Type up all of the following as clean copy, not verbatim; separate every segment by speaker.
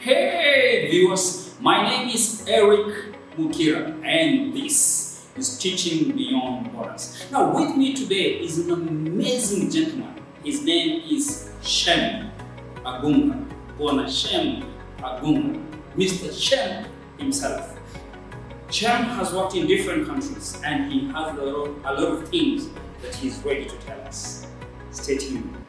Speaker 1: Hey viewers, my name is Eric Mukira and this is Teaching Beyond Borders. Now with me today is an amazing gentleman. His name is Shem Agunga, Bona Shem Agunga, Mr. Shem himself. Shem has worked in different countries and he has a lot of things that he's ready to tell us. Stay tuned.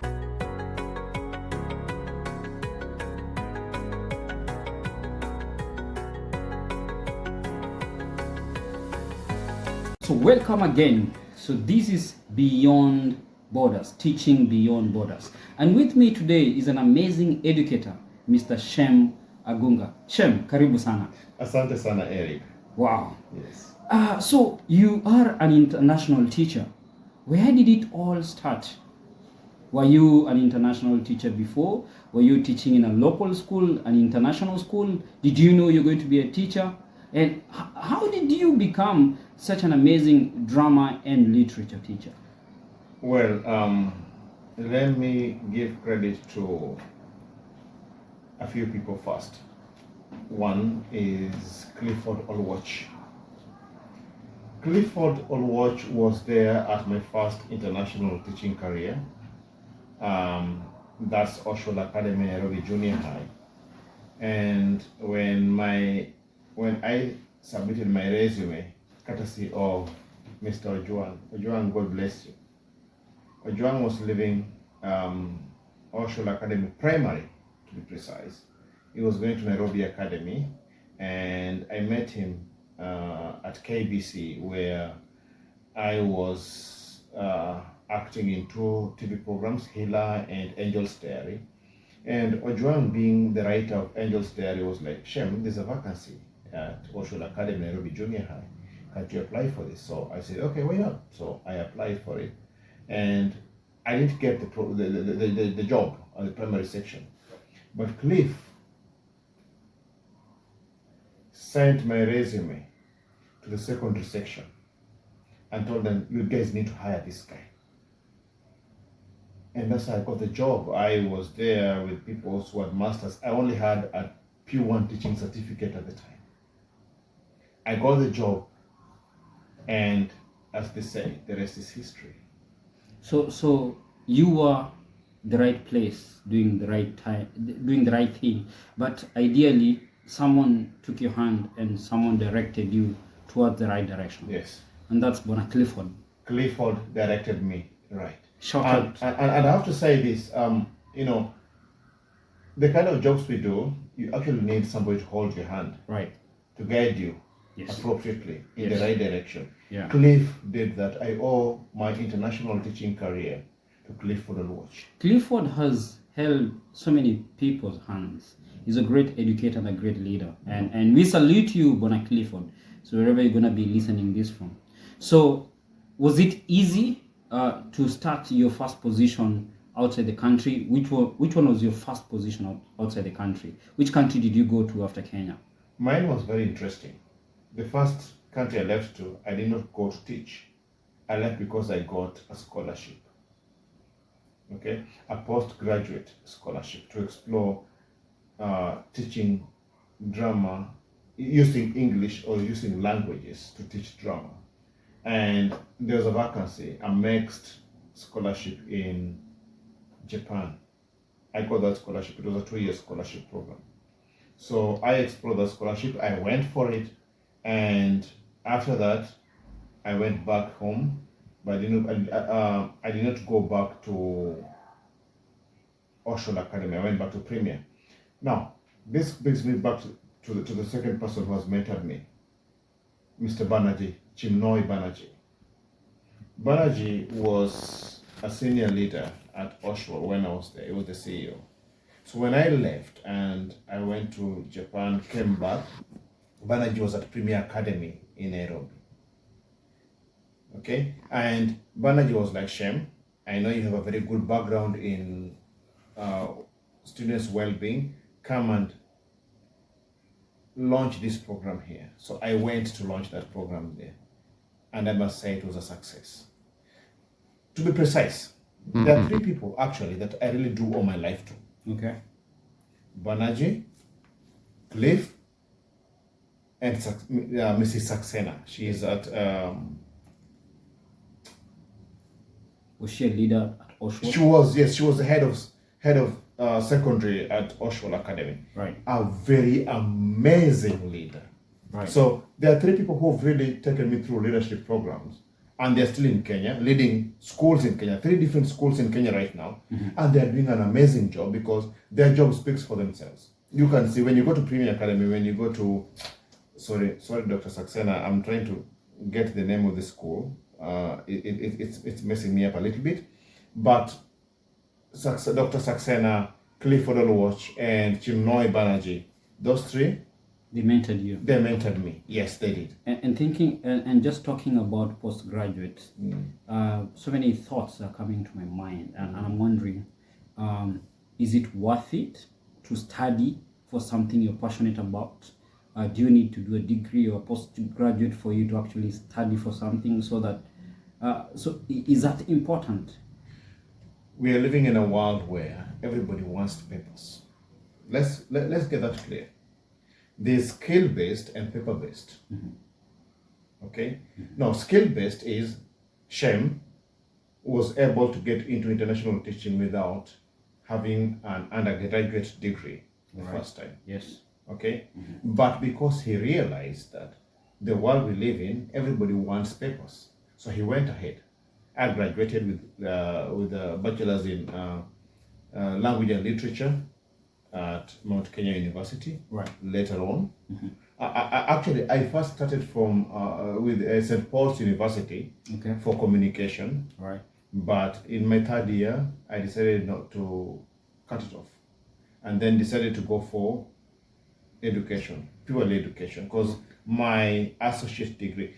Speaker 1: So welcome again. So this is Beyond Borders, Teaching Beyond Borders. And with me today is an amazing educator, Mr. Shem Agunga. Shem, karibu sana.
Speaker 2: Asante sana, Eric.
Speaker 1: Wow.
Speaker 2: Yes.
Speaker 1: So you are an international teacher. Where did it all start? Were you an international teacher before? Were you teaching in a local school, an international school? Did you know you're going to be a teacher? And how did you become such an amazing drama and literature teacher?
Speaker 2: Well, let me give credit to a few people first. One is Clifford Oluoch. Clifford Oluoch was there at my first international teaching career. That's Oshwell Academy, Nairobi Junior High. And when I submitted my resume, courtesy of Mr. Ojuang, God bless you. Ojuang was leaving Oshwell Academy Primary, to be precise. He was going to Nairobi Academy, and I met him at KBC, where I was acting in two TV programs, Hila and Angel's Diary. And Ojuang, being the writer of Angel's Diary, was like, Shem, there's a vacancy at Oshwell Academy, Nairobi Junior High. Can't you apply for this? So I said, okay, why not? So I applied for it, and I didn't get the job on the primary section. But Cliff sent my resume to the secondary section and told them, you guys need to hire this guy. And that's how I got the job. I was there with people who had masters. I only had a P1 teaching certificate at the time. I got the job, and as they say, the rest is history.
Speaker 1: So you were the right place, doing the right time, doing the right thing. But ideally, someone took your hand and someone directed you towards the right direction.
Speaker 2: Yes.
Speaker 1: And that's Bona Clifford.
Speaker 2: Clifford directed me right.
Speaker 1: Shocking.
Speaker 2: And I have to say this, the kind of jobs we do, you actually need somebody to hold your hand,
Speaker 1: right,
Speaker 2: to guide you
Speaker 1: yes,
Speaker 2: appropriately in
Speaker 1: yes,
Speaker 2: the right direction.
Speaker 1: Yeah.
Speaker 2: Cliff did that. I owe my international teaching career to Clifford Oluoch.
Speaker 1: Clifford has held so many people's hands. He's a great educator and a great leader. And we salute you, Bona Clifford. So wherever you're going to be listening this from. So was it easy to start your first position outside the country? Which one was your first position outside the country? Which country did you go to after Kenya?
Speaker 2: Mine was very interesting. The first country I left to, I did not go to teach. I left because I got a scholarship. Okay, a postgraduate scholarship to explore teaching drama using English or using languages to teach drama. And there was a vacancy, a mixed scholarship in Japan. I got that scholarship. It was a 2-year scholarship program. So I explored that scholarship. I went for it, and after that, I went back home. But I did not go back to Oshwell Academy. I went back to Premier. Now, this brings me back to the second person who has mentored me, Mr. Banerjee, Chimnoi Banerjee. Banerjee was a senior leader at Oshwell when I was there. He was the CEO. So when I left and I went to Japan, came back, Banerjee was at Premier Academy in Nairobi. Okay, and Banerjee was like, Shem, I know you have a very good background in students' well-being. Come and launch this program here. So I went to launch that program there, and I must say it was a success. To be precise, there are 3 people actually that I really do owe my life to.
Speaker 1: Okay.
Speaker 2: Banerjee, Cliff and Mrs. Saxena. She is at.
Speaker 3: Was she a leader at Oshawa?
Speaker 2: She was, yes. She was the head of secondary at Oshawa Academy.
Speaker 3: Right.
Speaker 2: A very amazing leader.
Speaker 3: Right.
Speaker 2: So there are 3 people who have really taken me through leadership programs, and they're still in Kenya, leading schools in Kenya, 3 different schools in Kenya right now, and they're doing an amazing job because their job speaks for themselves. You can see when you go to Premier Academy, when you go to, sorry, Dr. Saxena, I'm trying to get the name of the school. It's messing me up a little bit, but Dr. Saxena, Clifford Oluoch, and Chimnoi Banerjee, those 3,
Speaker 3: they mentored you.
Speaker 2: They mentored me. Yes, they did.
Speaker 3: And thinking and just talking about postgraduates, so many thoughts are coming to my mind, and I'm wondering, is it worth it to study for something you're passionate about? Do you need to do a degree or a postgraduate for you to actually study for something so that so is that important?
Speaker 2: We are living in a world where everybody wants papers. Let's get that clear. There's skill-based and paper-based. Okay? Now, skill-based is Shem was able to get into international teaching without having an undergraduate degree the first time.
Speaker 3: Yes.
Speaker 2: Okay? But because he realized that the world we live in, everybody wants papers. So he went ahead. I graduated with a bachelor's in language and literature at Mount Kenya University.
Speaker 3: Right.
Speaker 2: Later on, I first started from with St. Paul's University.
Speaker 3: Okay.
Speaker 2: For communication.
Speaker 3: Right.
Speaker 2: But in my 3rd year, I decided not to cut it off, and then decided to go for education, purely education, because my associate degree.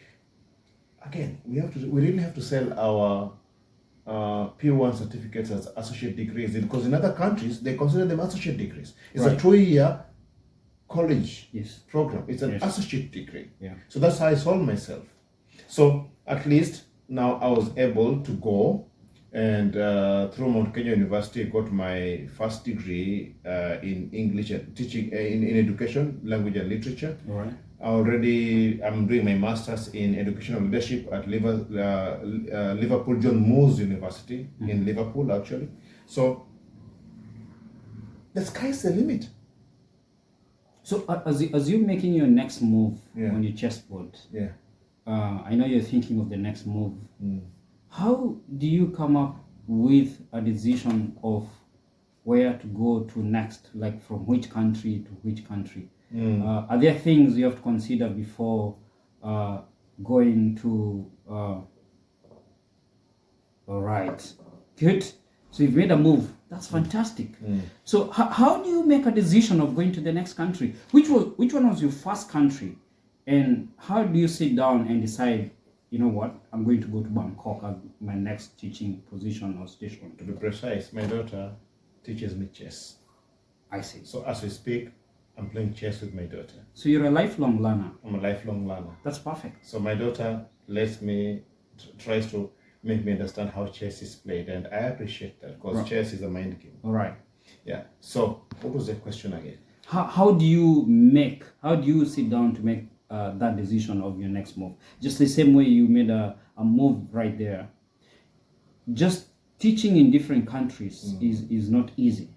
Speaker 2: Again, we really have to sell our P1 certificates as associate degrees, because in other countries they consider them associate degrees. It's a 2-year college program. It's an associate degree.
Speaker 3: Yeah.
Speaker 2: So that's how I sold myself. So at least now I was able to go and through Mount Kenya University got my first degree in English and teaching in education, language and literature.
Speaker 3: All right.
Speaker 2: I'm doing my master's in educational leadership at Liverpool John Moores University in Liverpool, actually. So the sky's the limit.
Speaker 3: So as you're making your next move on your chessboard, I know you're thinking of the next move. How do you come up with a decision of where to go to next, like from which country to which country? Are there things you have to consider before going to? All right, good. So you've made a move. That's fantastic. So how do you make a decision of going to the next country? Which one was your first country, and how do you sit down and decide? You know what? I'm going to go to Bangkok as my next teaching position or station.
Speaker 2: To be precise, my daughter teaches me chess.
Speaker 3: I see.
Speaker 2: So as we speak, I'm playing chess with my daughter.
Speaker 3: So you're a lifelong learner.
Speaker 2: I'm a lifelong learner.
Speaker 3: That's perfect.
Speaker 2: So my daughter lets me, tries to make me understand how chess is played, and I appreciate that because chess is a mind game.
Speaker 3: All right.
Speaker 2: Yeah. So what was the question again?
Speaker 3: How do you sit down to make that decision of your next move? Just the same way you made a move right there. Just teaching in different countries is not easy.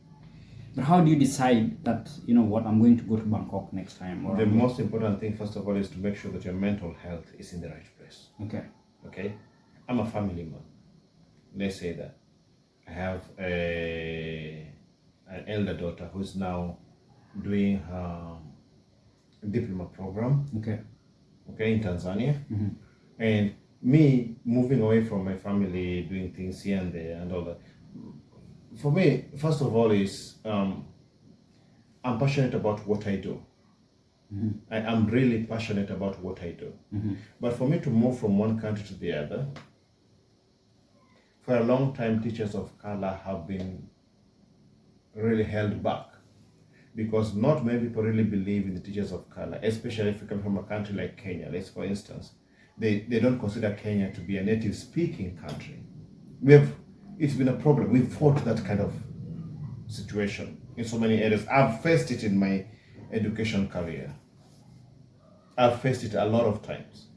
Speaker 3: But how do you decide that, you know what, I'm going to go to Bangkok next time?
Speaker 2: The most important thing, first of all, is to make sure that your mental health is in the right place. Okay? I'm a family man. Let's say that. I have an elder daughter who's now doing her diploma program. Okay, in Tanzania. And me moving away from my family, doing things here and there and all that. For me, first of all, is I'm passionate about what I do. I am really passionate about what I do. But for me to move from one country to the other, for a long time, teachers of color have been really held back because not many people really believe in the teachers of color, especially if you come from a country like Kenya. Let's, for instance, they don't consider Kenya to be a native-speaking country. It's been a problem. We've fought that kind of situation in so many areas. I've faced it in my education career. I've faced it a lot of times.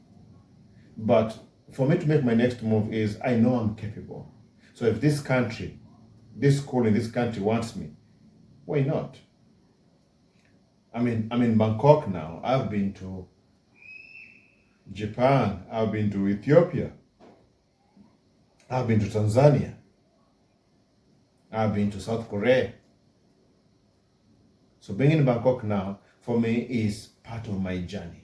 Speaker 2: But for me to make my next move is I know I'm capable. So if this country, this school in this country wants me, why not? I'm in Bangkok now. I've been to Japan. I've been to Ethiopia. I've been to Tanzania. I've been to South Korea. So being in Bangkok now, for me, is part of my journey.